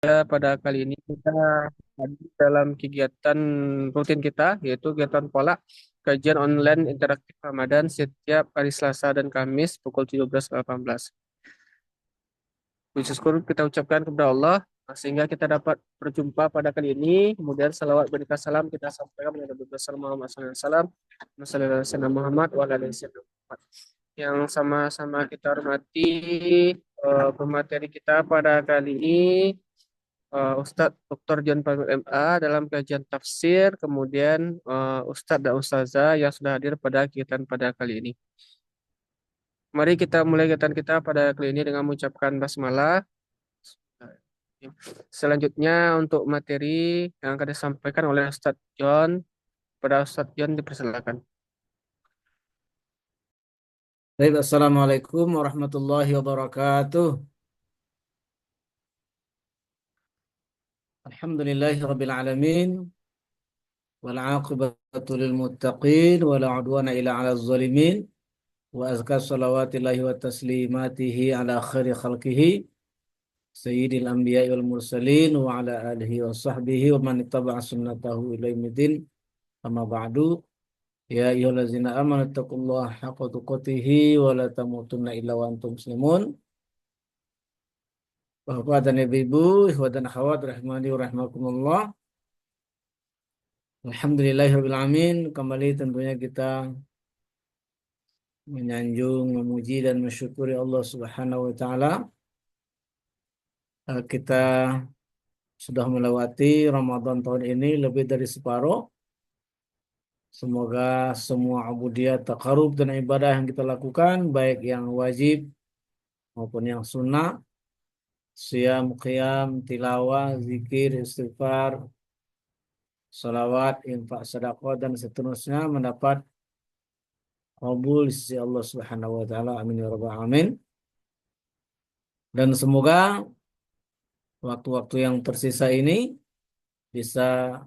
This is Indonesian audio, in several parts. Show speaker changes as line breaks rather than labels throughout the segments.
Pada kali ini kita hadir dalam kegiatan rutin kita, yaitu kegiatan pola kajian online interaktif Ramadan setiap hari Selasa dan Kamis pukul 17.18. Puji syukur kita ucapkan kepada Allah sehingga kita dapat berjumpa pada kali ini. Kemudian salawat berita salam kita sampaikan kepada Nabi besar Muhammad SAW, Wasallam Muhammad wa ala alihi wasallam. Yang sama-sama kita hormati pemateri kita pada kali ini Ustadz Dr. John Pamit MA dalam kajian tafsir, kemudian Ustadz dan Ustazah yang sudah hadir pada kegiatan pada kali ini. Mari kita mulai kegiatan kita pada kali ini dengan mengucapkan basmalah. Selanjutnya untuk materi yang akan disampaikan oleh Ustadz John, pada Ustadz John dipersilakan.
Baik, Assalamualaikum warahmatullahi wabarakatuh. Alhamdulillahi rabbil alamin. Wal aqibatu lil muttaqin. Wala udwana ila ala zalimin. Wa azka salawatillahi wa taslimatihi ala khairi khalqihi. Sayyidil anbiya wal mursalin. Wa ala alihi wa sahbihi. Wa man ittaba'a sunnatahu ila yaumiddin. Amma ba'du. Ya ayyuhallazina amanu taqullaha haqqa tuqatihi. Wa la tamutunna illa wa antum muslimun. Bapak dan Ibu, ikhwan dan akhwat rahimani wa rahimakumullah. Alhamdulillahirrahmanirrahim. Kembali tentunya kita menyanjung, memuji dan mensyukuri Allah Subhanahu wa taala. Kita sudah melewati Ramadan tahun ini lebih dari separuh. Semoga semua ubudiyah, taqarrub dan ibadah yang kita lakukan, baik yang wajib maupun yang sunnah, siyam, qiyam, tilawah, zikir, istighfar, salawat, infak, sedekah dan seterusnya mendapat qabul di sisi Allah Subhanahu wa taala. Amin ya rabbal alamin. Dan semoga waktu-waktu yang tersisa ini bisa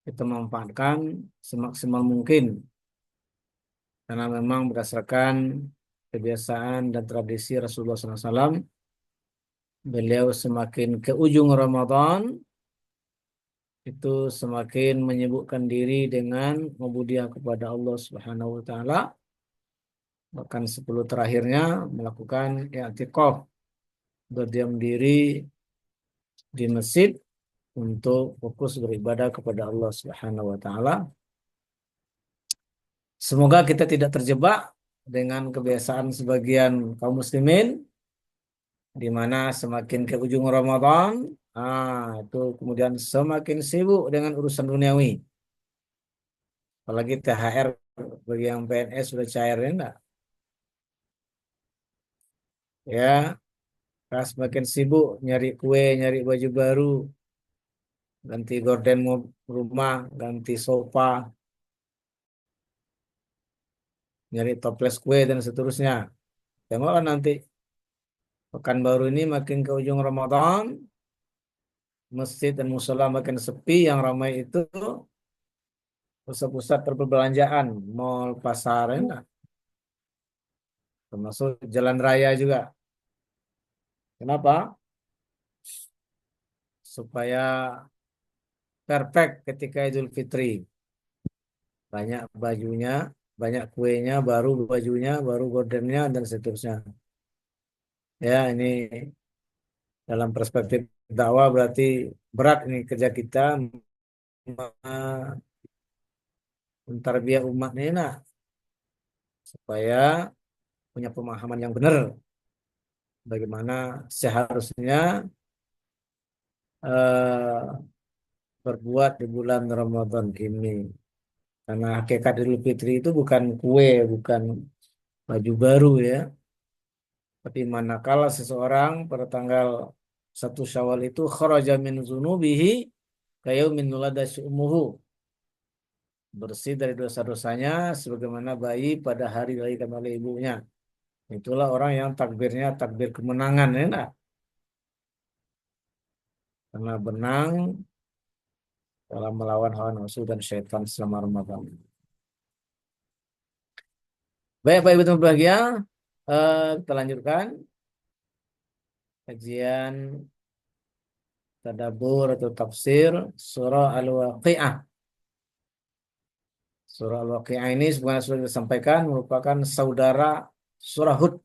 kita manfaatkan semaksimal mungkin karena memang berdasarkan kebiasaan dan tradisi Rasulullah SAW, beliau semakin ke ujung Ramadan itu semakin menyibukkan diri dengan membudiah kepada Allah Subhanahu wa taala, bahkan 10 terakhirnya melakukan i'tikaf, berdiam diri di masjid untuk fokus beribadah kepada Allah Subhanahu wa taala. Semoga kita tidak terjebak dengan kebiasaan sebagian kaum muslimin di mana semakin ke ujung Ramadan, itu kemudian semakin sibuk dengan urusan duniawi. Apalagi THR bagi yang PNS sudah cair ya enggak? Ya, semakin sibuk nyari kue, nyari baju baru, ganti gorden rumah, ganti sofa, nyari toples kue dan seterusnya. Tengoklah nanti Pekanbaru ini makin ke ujung Ramadan, masjid dan musola makin sepi, yang ramai itu pusat-pusat perbelanjaan, mal, pasar, ya, termasuk jalan raya juga. Kenapa? Supaya perfect ketika Idul Fitri. Banyak bajunya, banyak kuenya, baru bajunya, baru gordennya, dan seterusnya. Ya, ini dalam perspektif dakwah berarti berat ini kerja kita mentarbiah umat ini, nah, supaya punya pemahaman yang benar bagaimana seharusnya eh, berbuat di bulan Ramadan ini. Karena hakikat Idul Fitri itu bukan kue, bukan baju baru ya. Tapi manakala seseorang pada tanggal 1 Syawal itu kharaja min zunubihi kayaumin nulada syu'muhu. Bersih dari dosa-dosanya sebagaimana bayi pada hari dilahirkan oleh ibunya. Itulah orang yang takbirnya takbir kemenangan ya enggak? Karena benang dalam melawan hawa nafsu dan syaitan selama Ramadan. Baik, Pak Ibu teman berbahagia, kita lanjutkan kajian tadabbur atau tafsir surah Al-Waqi'ah. Surah Al-Waqi'ah ini sebenarnya sudah disampaikan merupakan saudara surah Hud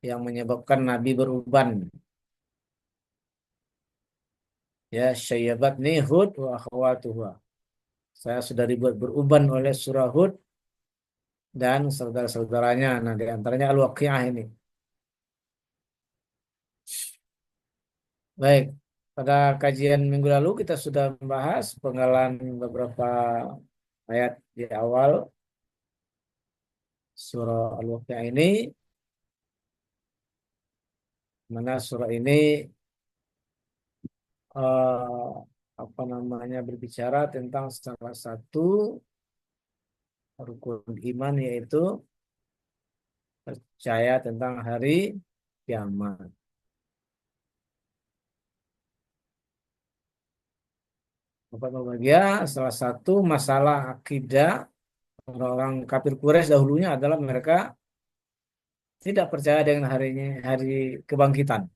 yang menyebabkan Nabi beruban. Ya, syayyabatni Hud wa akhwatuha. Saya sudah dibuat beruban oleh surah Hud dan saudara-saudaranya. Nah, di antaranya Al-Waqi'ah ini. Baik, pada kajian minggu lalu kita sudah membahas penggalan beberapa ayat di awal surah Al-Waqi'ah ini, mana surah ini eh, apa namanya berbicara tentang salah satu rukun iman yaitu percaya tentang hari kiamat. Bapak bahagia, salah satu masalah akidah orang-orang kafir Quraisy dahulunya adalah mereka tidak percaya dengan hari kebangkitan.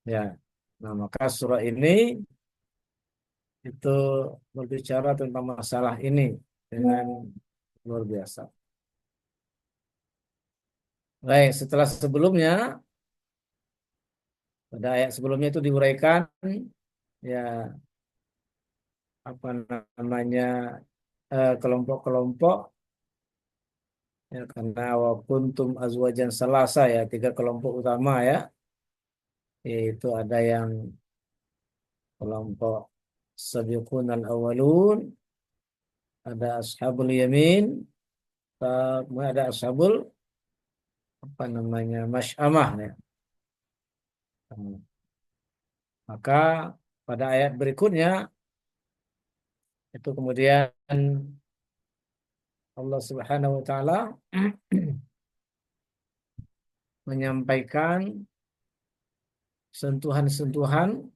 Ya, nah maka surah ini itu berbicara tentang masalah ini dengan luar biasa. Baik, setelah sebelumnya pada ayat sebelumnya itu diuraikan ya apa namanya kelompok-kelompok ya karena wa kuntum azwajan salasa ya tiga kelompok utama ya yaitu ada yang kelompok sabiqun al-awwalun, ada ashabul yamin, kemudian ada ashabul apa namanya masy'amah ya. Maka pada ayat berikutnya itu kemudian Allah Subhanahu wa taala menyampaikan sentuhan-sentuhan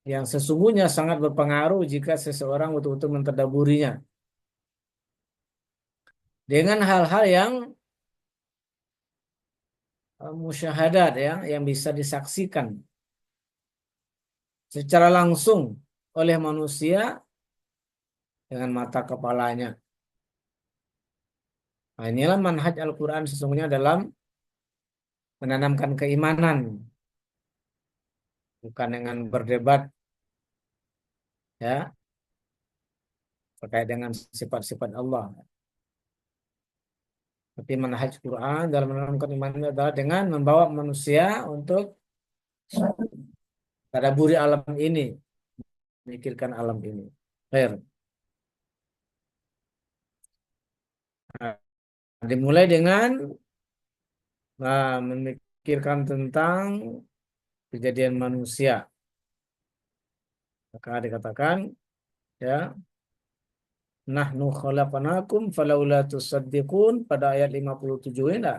yang sesungguhnya sangat berpengaruh jika seseorang betul-betul mentadaburinya dengan hal-hal yang musyahadat ya yang bisa disaksikan secara langsung oleh manusia dengan mata kepalanya. Nah, inilah manhaj Al-Quran sesungguhnya dalam menanamkan keimanan, bukan dengan berdebat ya terkait dengan sifat-sifat Allah. Tapi manhaj Quran dalam menanamkan iman itu adalah dengan membawa manusia untuk tadabburi alam ini, memikirkan alam ini. Baik. Nah, dimulai dengan memikirkan tentang kejadian manusia. Maka dikatakan ya nahnu khalaqnakum falaula tusaddiqun pada ayat 57 ini.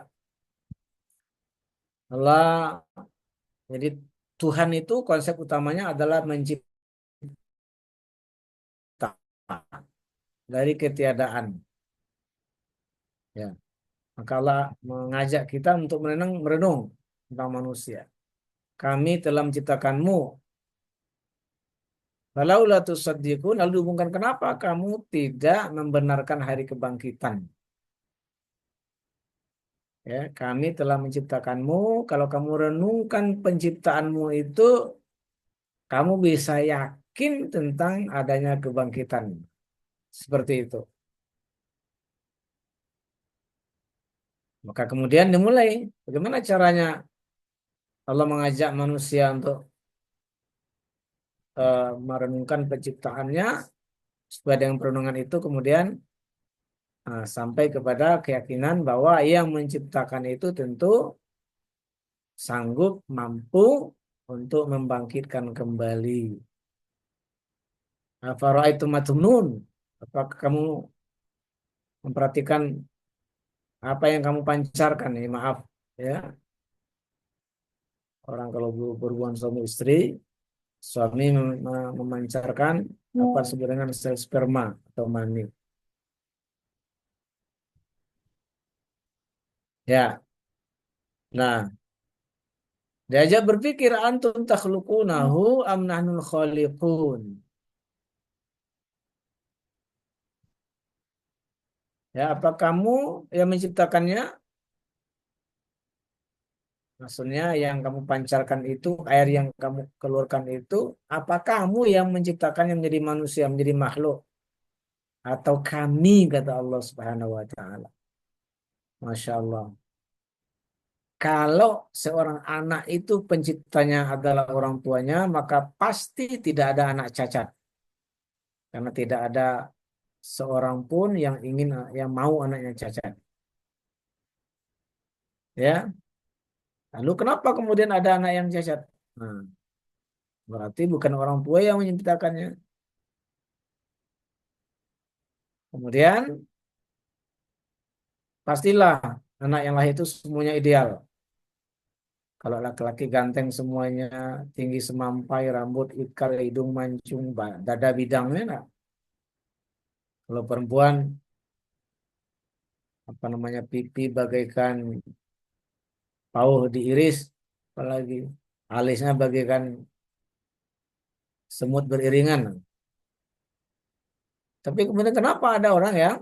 Allah jadi Tuhan itu konsep utamanya adalah mencipta dari ketiadaan. Ya, maka Allah mengajak kita untuk merenung tentang manusia. Kami telah menciptakanmu. Falaula tusaddiqun lalu dihubungkan kenapa kamu tidak membenarkan hari kebangkitan? Ya, kami telah menciptakanmu. Kalau kamu renungkan penciptaanmu itu, kamu bisa yakin tentang adanya kebangkitan. Seperti itu. Maka kemudian dimulai. Bagaimana caranya Allah mengajak manusia untuk merenungkan penciptaannya, supaya dengan perenungan itu kemudian sampai kepada keyakinan bahwa yang menciptakan itu tentu sanggup, mampu untuk membangkitkan kembali. Afara'aitum matumnun. Apakah kamu memperhatikan apa yang kamu pancarkan ini? Maaf, ya. Orang kalau berhubungan suami istri, suami memancarkan apa disebut dengan sel sperma atau mani. Ya, nah Diajak berpikir antum takhluqunahu am nahnul khaliqun. Ya, apa kamu yang menciptakannya? Maksudnya yang kamu pancarkan itu, air yang kamu keluarkan itu, apa kamu yang menciptakannya menjadi manusia, menjadi makhluk? Atau kami, kata Allah Subhanahu wa Ta'ala. Masya Allah. Kalau seorang anak itu penciptanya adalah orang tuanya, maka pasti tidak ada anak cacat. Karena tidak ada seorang pun yang mau anaknya cacat. Ya, lalu kenapa kemudian ada anak yang cacat? Nah, berarti bukan orang tua yang menciptakannya. Kemudian pastilah anak yang lahir itu semuanya ideal. Kalau laki-laki ganteng semuanya, tinggi semampai, rambut ikal, hidung mancung, dada bidangnya. Nah. Kalau perempuan, apa namanya, pipi bagaikan pauh diiris, apalagi alisnya bagaikan semut beriringan. Tapi kemudian kenapa ada orang yang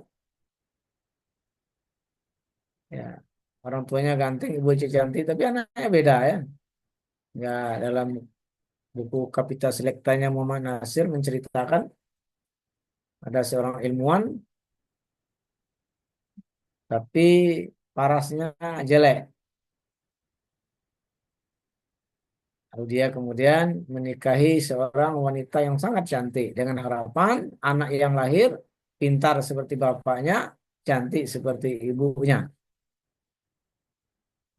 ya orang tuanya ganteng, ibu cantik, tapi anaknya beda ya. Ya, dalam buku Kapital Selektanya Muhammad Nasir menceritakan ada seorang ilmuwan tapi parasnya jelek. Lalu dia kemudian menikahi seorang wanita yang sangat cantik dengan harapan anak yang lahir pintar seperti bapaknya, cantik seperti ibunya.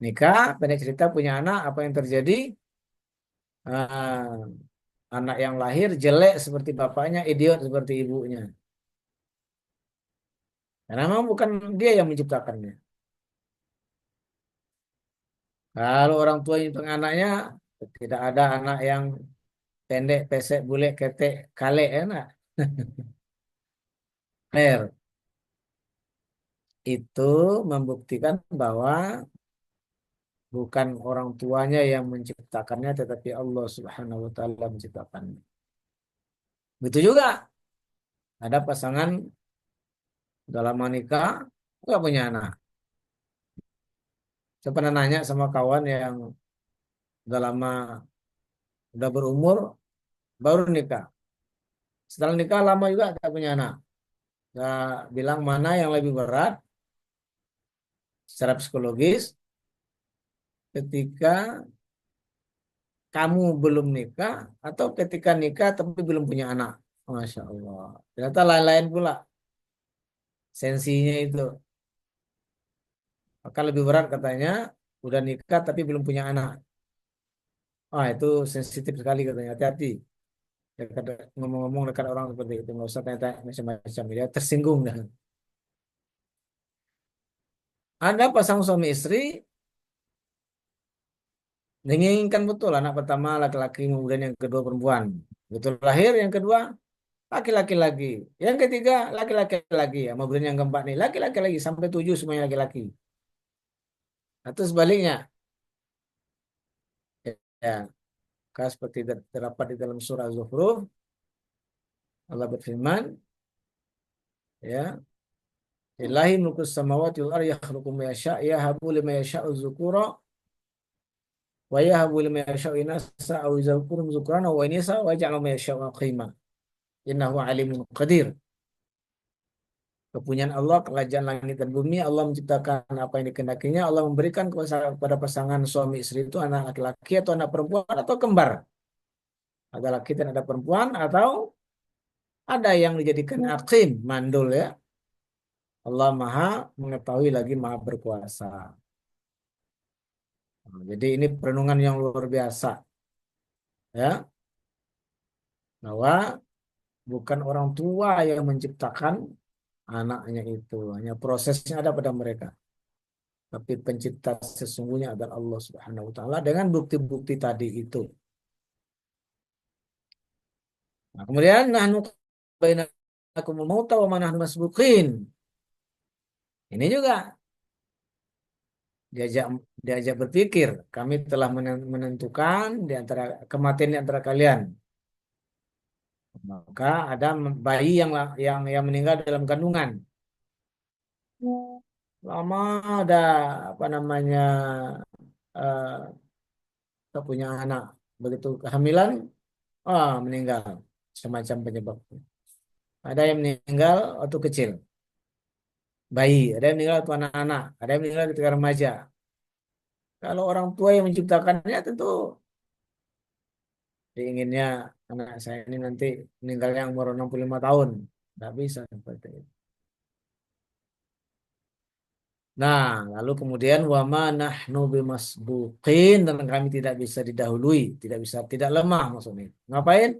Nikah, pendek cerita punya anak, apa yang terjadi? Ah, anak yang lahir jelek seperti bapaknya, idiot seperti ibunya. Karena memang bukan dia yang menciptakannya. Kalau orang tua itu anaknya, tidak ada anak yang pendek, pesek, bule, ketek, kale, enak. Fair. Itu membuktikan bahwa bukan orang tuanya yang menciptakannya, tetapi Allah Subhanahu wa Ta'ala menciptakannya. Begitu juga ada pasangan dalam menikah nggak punya anak. Saya pernah nanya sama kawan yang udah lama, udah berumur, baru nikah. Setelah nikah lama juga tak punya anak. Saya bilang mana yang lebih berat secara psikologis ketika kamu belum nikah atau ketika nikah tapi belum punya anak. Masya Allah. Ternyata lain-lain pula sensinya itu. Maka lebih berat katanya udah nikah tapi belum punya anak. Ah itu sensitif sekali katanya. Hati-hati. Ngomong-ngomong dekat orang seperti itu nggak usah tanya-tanya macam-macam. Dia tersinggung dah. Ada pasang suami istri menginginkan betul anak pertama laki-laki kemudian yang kedua perempuan. Betul lahir yang kedua laki-laki lagi. Yang ketiga laki-laki lagi. Ya, kemudian yang keempat nih laki-laki lagi sampai tujuh semuanya laki-laki. Atau sebaliknya. Ya, seperti terdapat di dalam surah Zuhruf, Allah berfirman, ya, Lillahi mulkus samawati wal ardi yakhluqu ma yasha' yahabu liman yasha'u dzukura wa yahabu liman yasha'u inasa aw yuzawwiruhum dzukrana wa inasa wa yaj'alu ma yasha'u aqima. Innahu alimun qadir. Kepunyaan Allah, kerajaan langit dan bumi, Allah menciptakan apa yang dikehendakinya, Allah memberikan kepada pasangan suami istri itu anak laki-laki atau anak perempuan atau kembar. Ada laki dan ada perempuan atau ada yang dijadikan aqim, mandul ya. Allah Maha mengetahui lagi Maha berkuasa. Nah, jadi ini perenungan yang luar biasa ya, bahwa bukan orang tua yang menciptakan anaknya itu, hanya prosesnya ada pada mereka. Tapi pencipta sesungguhnya adalah Allah Subhanahu wa taala dengan bukti-bukti tadi itu. Nah, kemudian nahnu bainakumul mauta wa ma nahnu masbuqin. Ini juga diajak diajak berpikir, kami telah menentukan di antara kematian di antara kalian. Maka ada bayi yang meninggal dalam kandungan. Lama ada apa namanya eh tak punya anak. Begitu kehamilan, meninggal. Semacam penyebab. Ada yang meninggal waktu kecil, bayi. Ada yang meninggal waktu anak-anak. Ada yang meninggal ketika remaja. Kalau orang tua yang menciptakannya tentu diinginnya anak saya ini nanti meninggalnya umur 65 tahun. Tidak bisa seperti itu. Nah, lalu kemudian wama nahnu bimasbuqin, dan kami tidak bisa didahului, tidak lemah maksudnya. Ngapain?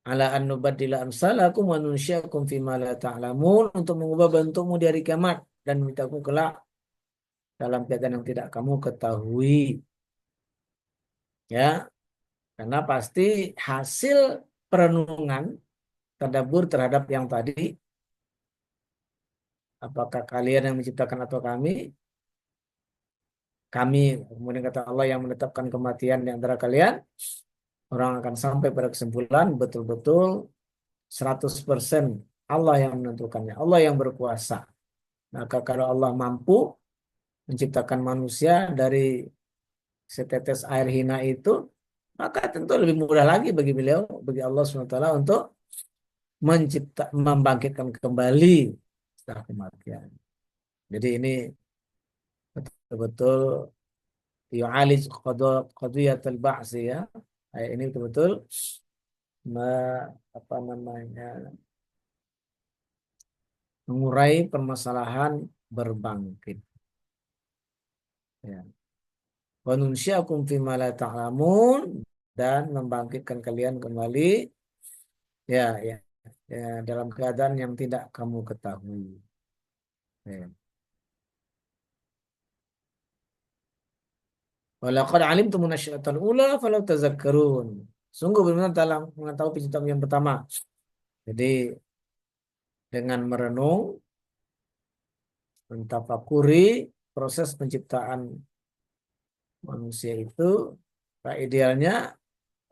Ala an nubaddila amsalakum wa nunsyiakum fima la ta'lamun, untuk mengubah bentukmu dari kiamat dan memintaku kelak dalam keadaan yang tidak kamu ketahui. Ya, karena pasti hasil perenungan tadabbur terhadap yang tadi, apakah kalian yang menciptakan atau kami, kemudian kata Allah yang menetapkan kematian di antara kalian, orang akan sampai pada kesimpulan betul-betul 100% Allah yang menentukannya, Allah yang berkuasa. Maka kalau Allah mampu menciptakan manusia dari setetes air hina itu, maka tentu lebih mudah lagi bagi beliau, bagi Allah SWT untuk membangkitkan kembali setelah kematian. Jadi ini betul-betul yu'alij qadiyatul ba'si, ya. Ayat ini betul-betul apa namanya, mengurai permasalahan berbangkit. Ya. Wa nunsyiakum fima la ta'lamun, dan membangkitkan kalian kembali, ya, ya, ya, dalam keadaan yang tidak kamu ketahui. Ya. Walaqad alimtum nasya'atal ula falau tazakkarun. Sungguh benar dalam mengetahui penciptaan yang pertama. Jadi dengan merenung, mentafakuri proses penciptaan manusia itu, idealnya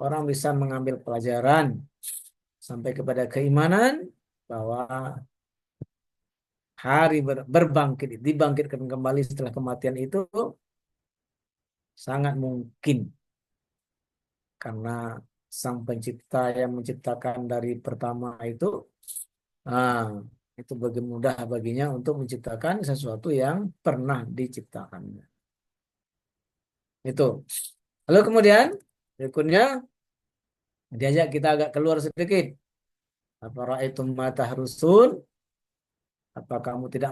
orang bisa mengambil pelajaran sampai kepada keimanan bahwa berbangkit, dibangkitkan kembali setelah kematian itu sangat mungkin, karena sang pencipta yang menciptakan dari pertama ah, itu bagi mudah baginya untuk menciptakan sesuatu yang pernah diciptakannya. Itu. Lalu kemudian berikutnya diajak kita agak keluar sedikit. Afara'aitum ma tahrusun? Apa kamu tidak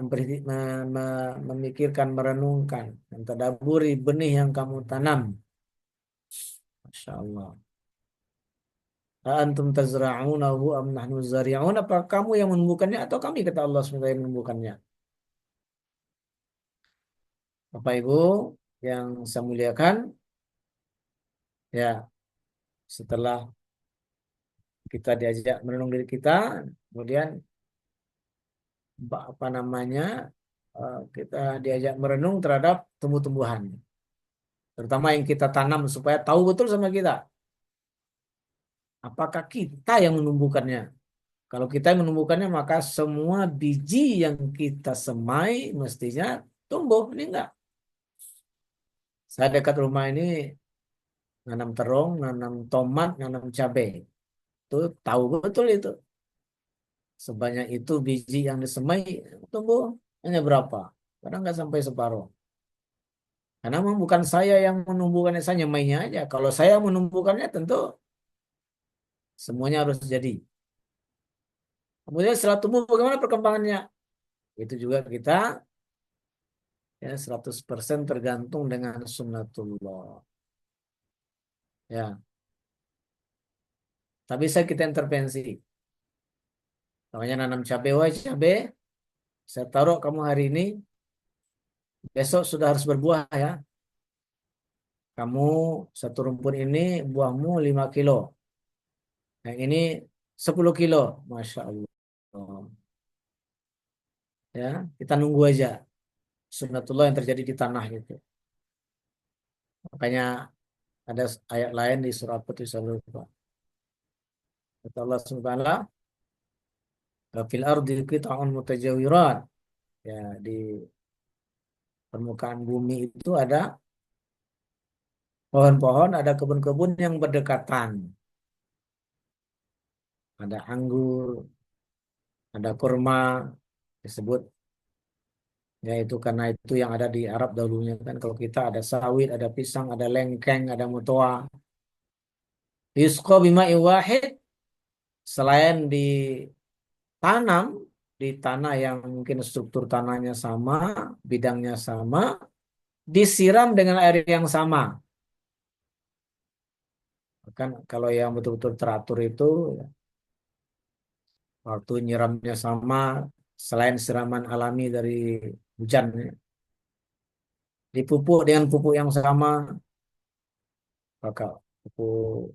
memikirkan, merenungkan, dan tadaburi benih yang kamu tanam? Masya Allah. Antum tazra'unahu am nahnu zari'un? Apa kamu yang menumbuhkannya atau kami, kata Allah SWT, yang menumbuhkannya? Bapak Ibu yang saya muliakan, ya, setelah kita diajak merenung diri kita, kemudian apa namanya, kita diajak merenung terhadap tumbuh-tumbuhan, terutama yang kita tanam, supaya tahu betul sama kita, apakah kita yang menumbuhkannya. Kalau kita yang menumbuhkannya, maka semua biji yang kita semai mestinya tumbuh. Ini enggak. Saya dekat rumah ini nanam terong, nanam tomat, nanam cabai. Itu tahu betul itu. Sebanyak itu biji yang disemai, tumbuh hanya berapa? Kadang nggak sampai separuh. Karena memang bukan saya yang menumbuhkannya, saya nyemainya aja. Kalau saya menumbuhkannya, tentu semuanya harus jadi. Kemudian setelah tumbuh, bagaimana perkembangannya? Itu juga kita, ya, 100% tergantung dengan sunnatullah. Ya, tapi bisa kita intervensi. Namanya nanam cabai, wah cabai, saya taruh kamu hari ini, besok sudah harus berbuah, ya. Kamu satu rumpun ini buahmu 5 kilo. Yang ini 10 kilo. Masya Allah. Ya, kita nunggu aja. sunnatullah yang terjadi di tanah itu. Makanya ada ayat lain di surah apa itu saya lupa. Kata Allah Subhanahu wa fil ardi qita'un mutajawirat. Ya, di permukaan bumi itu ada pohon-pohon, ada kebun-kebun yang berdekatan. Ada anggur, ada kurma, disebut ya itu karena itu yang ada di Arab dahulunya kan. Kalau kita ada sawit, ada pisang, ada lengkeng, ada mutoa. Yusqa bima'i wahid, selain ditanam di tanah yang mungkin struktur tanahnya sama, bidangnya sama, disiram dengan air yang sama. Kan kalau yang betul-betul teratur itu ya, waktu nyiramnya sama, selain siraman alami dari hujan, ya, dipupuk dengan pupuk yang sama, apakah pupuk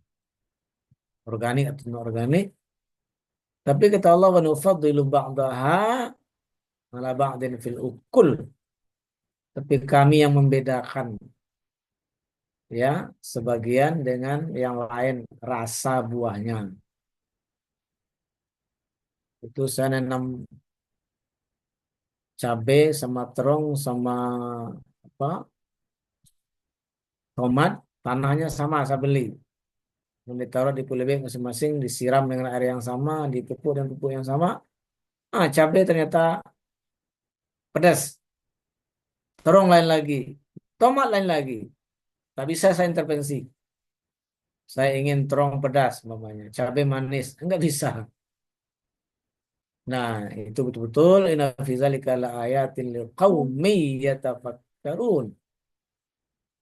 organik atau non organik. Tapi kata Allah wa nufaddilu ba'daha ala ba'din fil ukul. Tapi kami yang membedakan ya sebagian dengan yang lain rasa buahnya. Itu saya nanam cabai sama terong sama apa tomat, tanahnya sama saya beli. Yang ditaruh di polybag masing-masing, disiram dengan air yang sama, dipupuk dan pupuk yang sama. Ah, cabai ternyata pedas, terong lain lagi, tomat lain lagi. Tak bisa saya intervensi. Saya ingin terong pedas, mamanya, cabai manis, enggak bisa. Nah, itu betul-betul inna fi dzalika laayatin liqaumin yatafakkarun.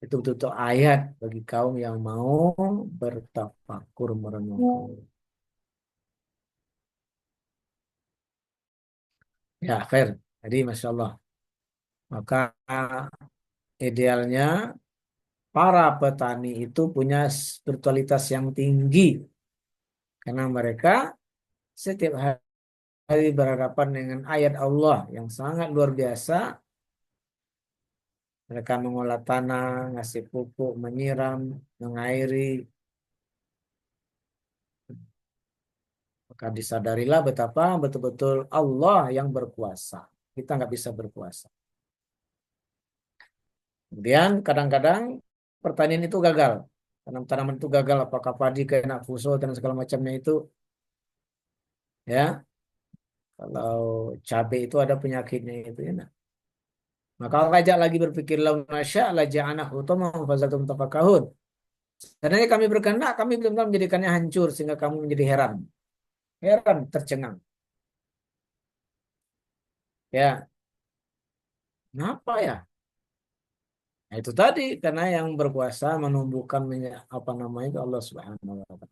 Itu betul-betul ayat bagi kaum yang mau bertafakur merenungkan. Ya, khair. Jadi, Masya Allah. Maka idealnya para petani itu punya spiritualitas yang tinggi. Karena mereka setiap hari berhadapan dengan ayat Allah yang sangat luar biasa. Mereka mengolah tanah, ngasih pupuk, menyiram, mengairi. Maka disadarilah betapa betul-betul Allah yang berkuasa. Kita nggak bisa berkuasa. Kemudian kadang-kadang pertanian itu gagal. Tanam-tanaman itu gagal. Apakah padi kena fuso dan segala macamnya itu. Ya, kalau cabai itu ada penyakitnya itu ya. Nah. Maka Allah ajak lagi berpikir lau nasya la ja'ana hutama fazatum tafakahun. Karena kami berkehendak, kami belum menjadikannya hancur sehingga kamu menjadi heran. Heran, tercengang. Ya, kenapa ya? Nah, itu tadi karena yang berkuasa menumbuhkan apa namanya itu Allah Subhanahu wa taala.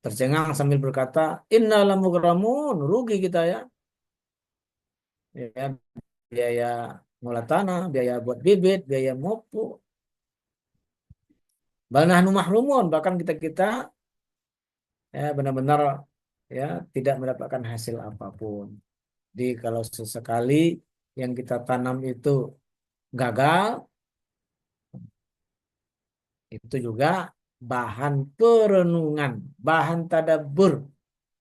Tercengang sambil berkata, "Inna lamugramun," rugi kita ya. Ya, biaya ngolah tanah, biaya buat bibit, biaya mupuk. Bal nahnu mahrumun, bahkan kita-kita ya benar-benar ya tidak mendapatkan hasil apapun. Jadi kalau sesekali yang kita tanam itu gagal, itu juga bahan perenungan, bahan tadabbur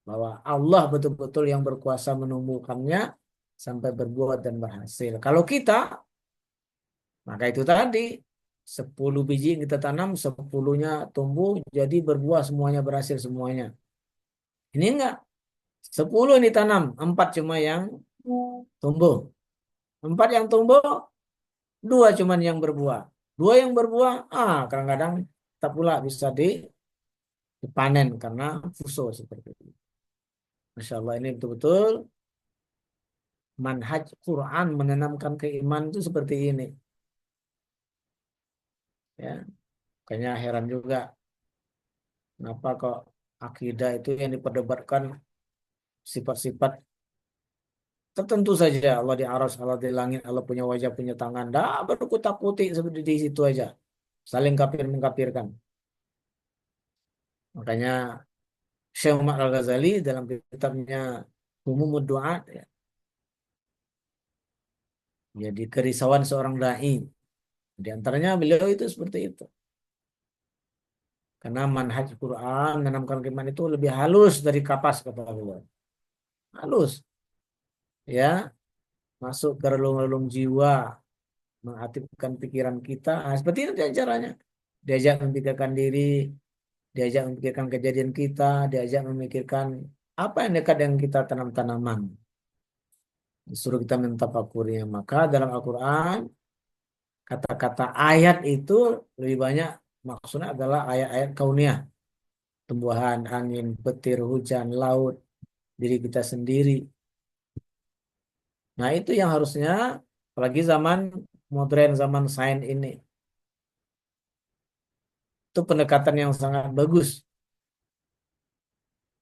bahwa Allah betul-betul yang berkuasa menumbuhkannya sampai berbuat dan berhasil. Kalau kita, maka itu tadi 10 biji yang kita tanam, 10-nya tumbuh, jadi berbuah semuanya berhasil semuanya. Ini enggak, 10 ini tanam, 4 cuma yang tumbuh. 4 yang tumbuh, 2 cuman yang berbuah. 2 yang berbuah, kadang-kadang tak pula bisa dipanen karena fuso seperti itu. Masya Allah ini betul-betul manhaj Quran menanamkan keimanan itu seperti ini. Ya, makanya heran juga kenapa kok akidah itu yang diperdebatkan sifat-sifat tertentu saja. Allah di aras, Allah di langit, Allah punya wajah, punya tangan. Dah berkutak-kutik seperti di situ aja. Saling kafir mengkafirkan. Makanya Syekh Muhammad Al-Ghazali dalam kitabnya Umumud Du'at ya, Jadi kerisauan seorang dai. Di antaranya beliau itu seperti itu. Karena manhaj Quran menanamkan keimanan itu lebih halus dari kapas kata beliau. Halus, ya, masuk ke relung-relung jiwa, mengaktifkan pikiran kita. Nah, seperti itu caranya. Diajak memikirkan diri, diajak memikirkan kejadian kita, diajak memikirkan apa yang dekat dengan kita tanam-tanaman. Disuruh kita mentafakurinya. Maka dalam Al-Quran, kata-kata ayat itu lebih banyak maksudnya adalah ayat-ayat kauniyah. Tumbuhan, angin, petir, hujan, laut, diri kita sendiri. Nah itu yang harusnya, apalagi zaman modern, zaman sains ini. Itu pendekatan yang sangat bagus.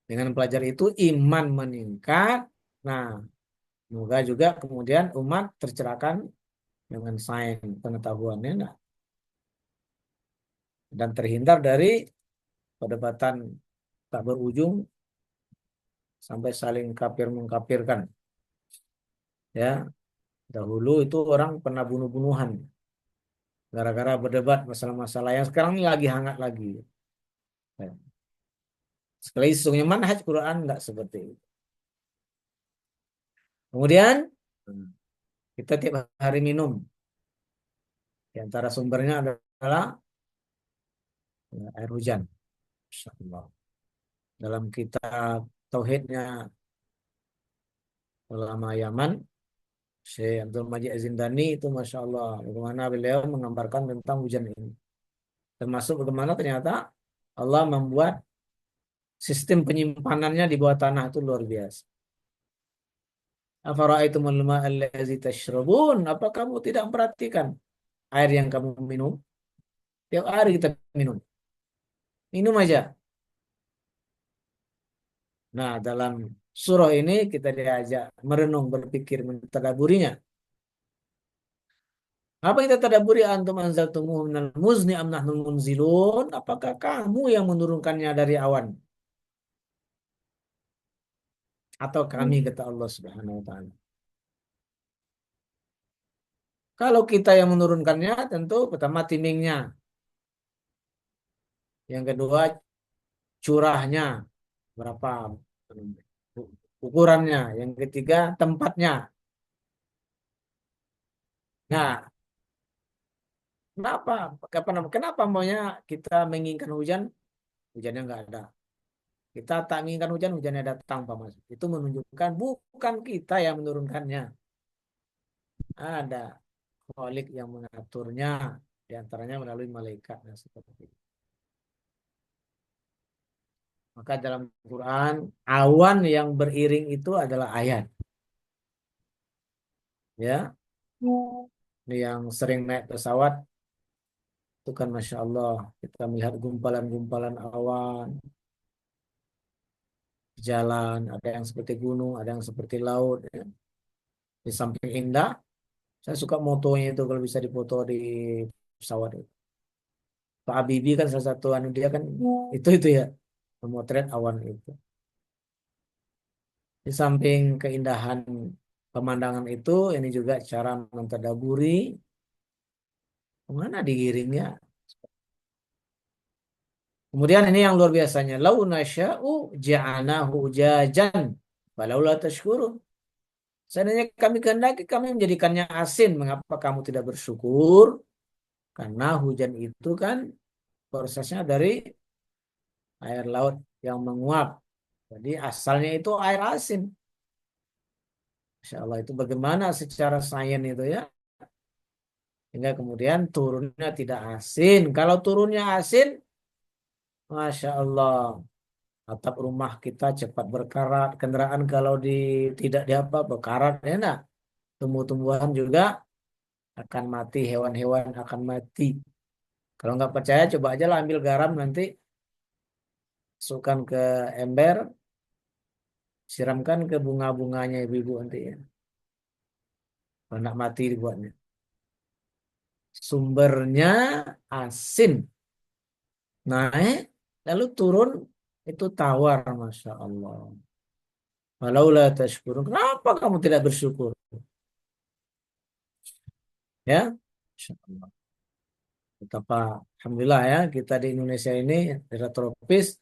Dengan belajar itu iman meningkat. Nah, semoga juga kemudian umat tercerahkan dengan sains pengetahuannya. Nah, dan terhindar dari perdebatan tak berujung sampai saling kafir mengkafirkan. Ya, dahulu itu orang pernah bunuh-bunuhan gara-gara berdebat masalah-masalah yang sekarang ini lagi hangat lagi. Ya. Sekali sesungguhnya manhaj Quran enggak seperti itu. Kemudian kita tiap hari minum. Di antara sumbernya adalah ya, air hujan. Masya Allah. Dalam kitab Tauhidnya ulama Yaman, Syekh Abdul Majid Az-Zindani itu Masya Allah. Bagaimana beliau menggambarkan tentang hujan ini. Termasuk bagaimana ternyata Allah membuat sistem penyimpanannya di bawah tanah itu luar biasa. Afara'aitumul ma'a allazi tashrabun? Apa kamu tidak memperhatikan air yang kamu minum? Tiap hari kita minum. Minum aja. Nah, dalam surah ini kita diajak merenung, berpikir, mentadaburinya. Apa yang kita tadaburi antum anzaltumuhu minal muzni am nahnul munzilun? Apakah kamu yang menurunkannya dari awan? Atau kami, kata Allah Subhanahu wa taala. Kalau kita yang menurunkannya, tentu pertama timingnya. Yang kedua curahnya, berapa ukurannya. Yang ketiga tempatnya. Nah, kenapa? Kenapa maunya kita menginginkan hujan? Hujannya nggak ada. Kita tak menginginkan hujan, hujannya datang, Pak Mas. Itu menunjukkan bukan kita yang menurunkannya. Ada Khalik yang mengaturnya, di antaranya melalui malaikat. Nah, seperti itu. Maka dalam Quran, awan yang beriring itu adalah ayat. Ya, ini yang sering naik pesawat, itu kan Masya Allah, kita melihat gumpalan-gumpalan awan, jalan, ada yang seperti gunung, ada yang seperti laut. Ya. Di samping indah, saya suka motonya itu kalau bisa dipoto di pesawat itu. Pak Habibie kan salah satu anu dia kan itu ya memotret awan itu. Di samping keindahan pemandangan itu, ini juga cara mentadaburi kemana digiringnya. Kemudian ini yang luar biasanya, lau nasya'u ja'anahu jajan falaula tashkurun. Seandainya kami kehendaki kami menjadikannya asin, mengapa kamu tidak bersyukur? Karena hujan itu kan prosesnya dari air laut yang menguap. Jadi asalnya itu air asin. Masya Allah itu bagaimana secara sains itu ya. Hingga kemudian turunnya tidak asin. Kalau turunnya asin, Masya Allah. Atap rumah kita cepat berkarat. Kendaraan kalau tidak diapa berkarat. Ya enggak? Tumbuh-tumbuhan juga akan mati. Hewan-hewan akan mati. Kalau nggak percaya coba aja lah ambil garam nanti. Masukkan ke ember. Siramkan ke bunga-bunganya ibu-ibu nanti ya. Kalau nggak mati dibuatnya. Sumbernya asin. Naik, lalu turun, itu tawar, Masya Allah. Walaulah tashkurun. Kenapa kamu tidak bersyukur? Ya, Insya Allah. Betapa Alhamdulillah ya kita di Indonesia ini daerah tropis,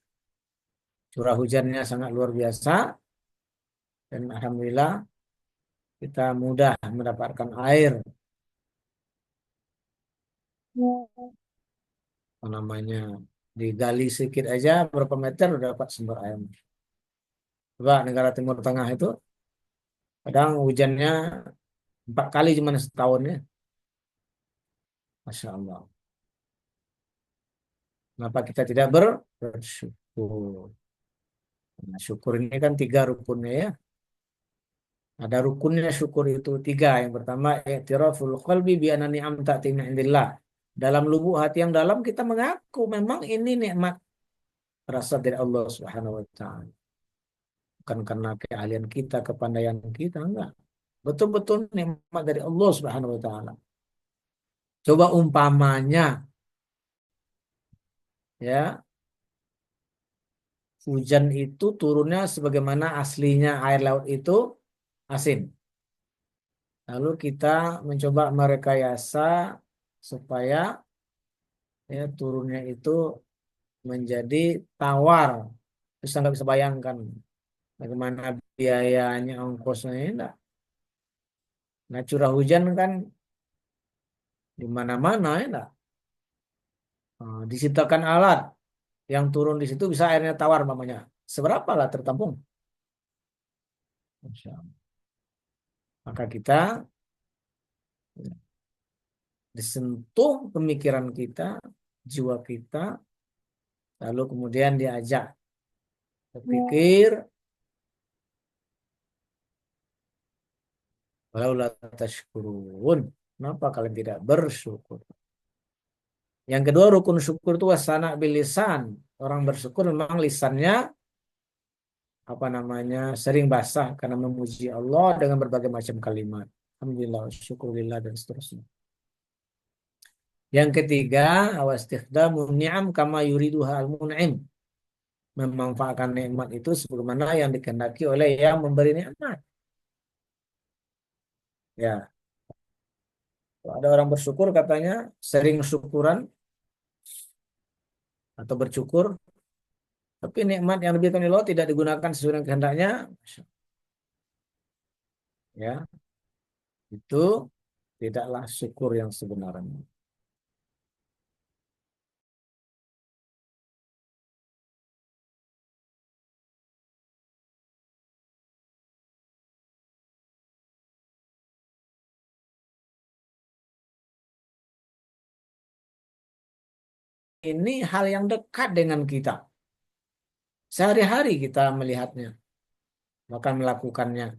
curah hujannya sangat luar biasa dan Alhamdulillah kita mudah mendapatkan air apa namanya digali sedikit aja berapa meter udah dapat sumber air. Coba negara Timur Tengah itu kadang hujannya 4 kali cuma setahun ya, Masya Allah. Kenapa kita tidak bersyukur? Nah, syukur ini kan 3 rukunnya ya. Ada rukunnya syukur itu 3. Yang pertama, i'tiraful qalbi bi anna ni'am ta'ti min indillah. Dalam lubuk hati yang dalam kita mengaku memang ini nikmat berasal dari Allah Subhanahu wa taala. Bukan karena keahlian kita, kepandaian kita, enggak. Betul-betul nikmat dari Allah Subhanahu wa taala. Coba umpamanya ya, hujan itu turunnya sebagaimana aslinya air laut itu asin. Lalu kita mencoba merekayasa supaya ya turunnya itu menjadi tawar. Terus nggak bisa bayangkan bagaimana biayanya, ongkosnya enggak. Nah curah hujan kan di mana-mana ya enggak. Nah, disitakan alat yang turun di situ bisa airnya tawar mamanya. Seberapa lah tertampung? Masya Allah. Maka kita disentuh pemikiran kita, jiwa kita, lalu kemudian diajak berpikir, walau la tashkurun. Kenapa kalian tidak bersyukur? Yang kedua rukun syukur itu wasana bilisan. Orang bersyukur memang lisannya apa namanya sering basah karena memuji Allah dengan berbagai macam kalimat. Alhamdulillah, syukurillah dan seterusnya. Yang ketiga, awastikhdamu ni'am kama yuriduha al-mun'im. Memanfaatkan nikmat itu sebagaimana yang dikehendaki oleh yang memberi nikmat. Ya, ada orang bersyukur katanya sering syukuran atau bersyukur, tapi nikmat yang diberikan oleh Allah tidak digunakan sesuai dengan kehendaknya, ya itu tidaklah syukur yang sebenarnya. Ini hal yang dekat dengan kita. Sehari-hari kita melihatnya, bahkan melakukannya.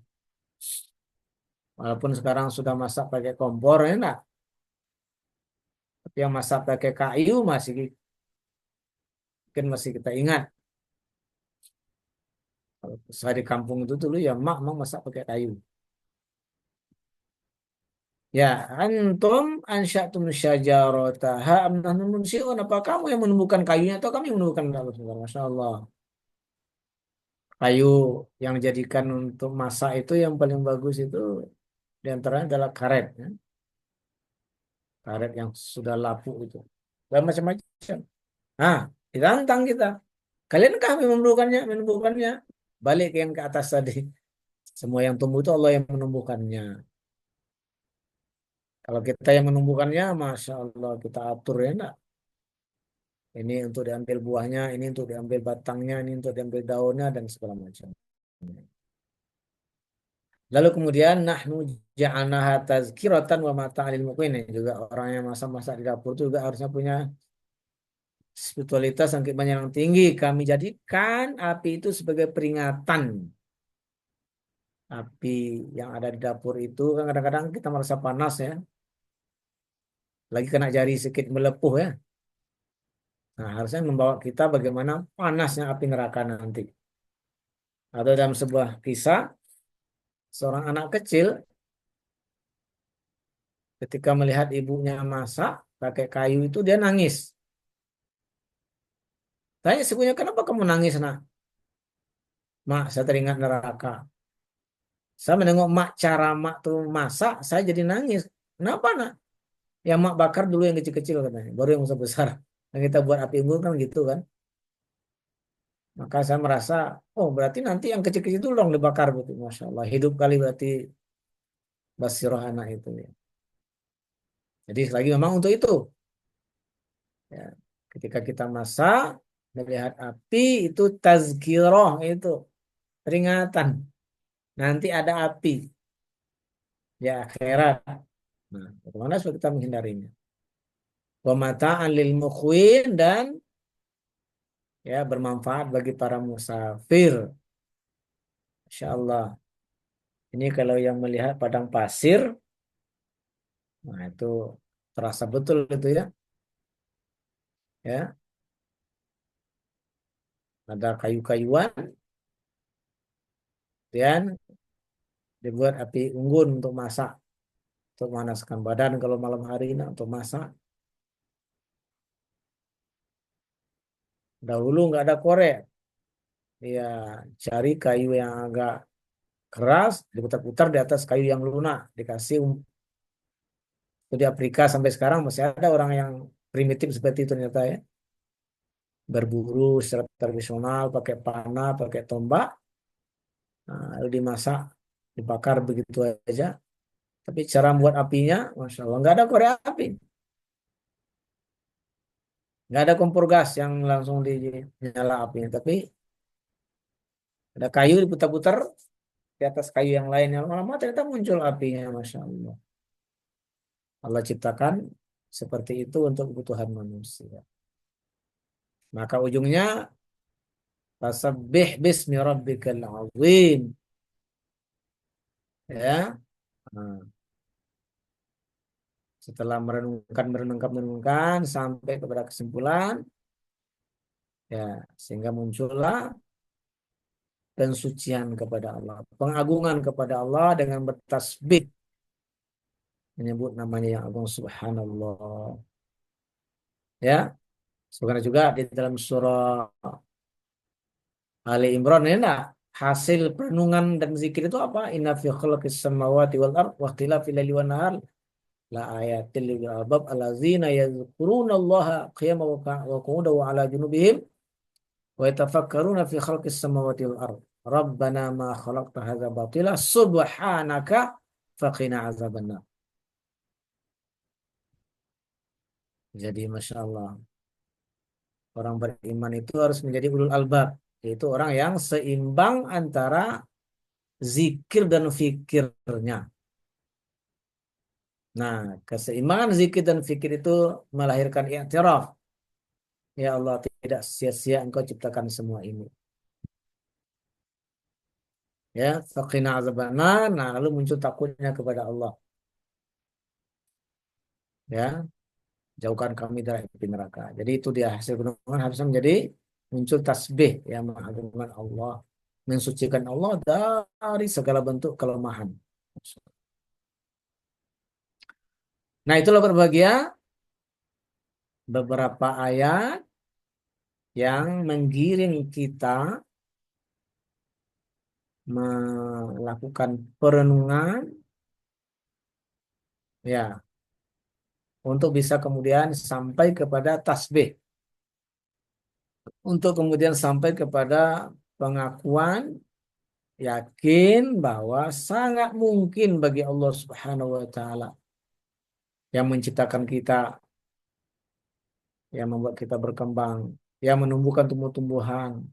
Walaupun sekarang sudah masak pakai kompor, ya enggak? Tapi yang masak pakai kayu masih mungkin masih kita ingat. Kalau saya di kampung itu dulu ya mak masak pakai kayu. Ya, antum ansyatum syajarataha am nahnu munsiun. Apa kamu yang menumbuhkan kayunya atau kami yang menumbuhkan kayunya? Masya Allah. Kayu yang dijadikan untuk masak itu yang paling bagus itu diantaranya adalah karet. Ya. Karet yang sudah lapuk itu. Dan macam-macam. Nah, ditantang kita. Kalian kami menumbuhkannya. Balik ke yang ke atas tadi. Semua yang tumbuh itu Allah yang menumbuhkannya. Kalau kita yang menumbuhkannya, Masya Allah kita atur ya enggak? Ini untuk diambil buahnya, ini untuk diambil batangnya, ini untuk diambil daunnya, dan segala macam. Lalu kemudian, nahnu ja'anaha tazkiratan wa mata'alil muqwinin. Juga orang yang masak-masak di dapur itu juga harusnya punya spiritualitas yang banyak yang tinggi. Kami jadikan api itu sebagai peringatan. Api yang ada di dapur itu kan kadang-kadang kita merasa panas ya. Lagi kena jari sedikit melepuh ya. Nah, harusnya membawa kita bagaimana panasnya api neraka nanti. Atau dalam sebuah kisah, seorang anak kecil ketika melihat ibunya masak pakai kayu itu dia nangis. Tanya sebenarnya kenapa kamu nangis nak? Mak, saya teringat neraka. Saya menengok mak cara mak tuh masak, saya jadi nangis. Kenapa nak? Yang mak bakar dulu yang kecil-kecil katanya, baru yang besar-besar. Yang kita buat api unggun kan gitu kan. Maka saya merasa, oh berarti nanti yang kecil-kecil itu dong dibakar gitu. Masya Allah, hidup kali berarti basiroh anak itu ya. Jadi lagi memang untuk itu. Ya. Ketika kita masak, melihat api itu tazkiroh itu peringatan. Nanti ada api di akhirat. Nah, bagaimana supaya kita menghindarinya? Pemata'an lil mukhwin dan ya bermanfaat bagi para musafir. Insya Allah. Ini kalau yang melihat padang pasir, nah itu terasa betul itu ya. Ya, ada kayu-kayuan dan dibuat api unggun untuk masak, untuk memanaskan badan kalau malam hari ini untuk masak. Dahulu nggak ada korek, ya cari kayu yang agak keras, diputar-putar di atas kayu yang lunak, dikasih itu di Afrika sampai sekarang masih ada orang yang primitif seperti itu ternyata ya. Berburu secara tradisional pakai panah, pakai tombak, nah, lalu dimasak, dibakar begitu aja. Tapi cara membuat apinya, masya Allah, nggak ada korek api, nggak ada kompor gas yang langsung dinyala apinya. Tapi ada kayu diputar-putar di atas kayu yang lain, yang lama-lama ternyata muncul apinya, masya Allah. Allah ciptakan seperti itu untuk kebutuhan manusia. Maka ujungnya fasabbih bismi rabbikal azim. Ya. Nah, setelah merenungkan sampai kepada kesimpulan, ya sehingga muncullah pensucian kepada Allah, pengagungan kepada Allah dengan bertasbih menyebut namanya yang agung subhanallah. Ya, sebenarnya juga di dalam surah Ali Imran ini enggak hasil perenungan dan zikir itu apa? Inna fi khalqis samawati wal ard wa ikhtilafil laili wan nahar la ayatil lil albab allazina yadhkurunallaha qiyaman wa qu'udan wa ala junubihim wa yatafakkaruna fi khalqis samawati wal ard. Rabbana ma khalaqta hadza batila subhanaka faqina azabannar. Jadi Masya Allah, orang beriman itu harus menjadi ulul albab, yaitu orang yang seimbang antara zikir dan fikirnya. Nah, keseimbangan zikir dan fikir itu melahirkan i'tiraf. Ya Allah, tidak sia-sia Engkau ciptakan semua ini. Ya, faqina azabannar. Nah, lalu muncul takutnya kepada Allah. Ya, jauhkan kami dari api neraka. Jadi itu dia hasil renungan harusnya menjadi muncul tasbih yang mengagungkan Allah, mensucikan Allah dari segala bentuk kelemahan. Nah, itulah berbahagia beberapa ayat yang menggiring kita melakukan perenungan ya untuk bisa kemudian sampai kepada tasbih, untuk kemudian sampai kepada pengakuan yakin bahwa sangat mungkin bagi Allah Subhanahu wa taala yang menciptakan kita, yang membuat kita berkembang, yang menumbuhkan tumbuh-tumbuhan,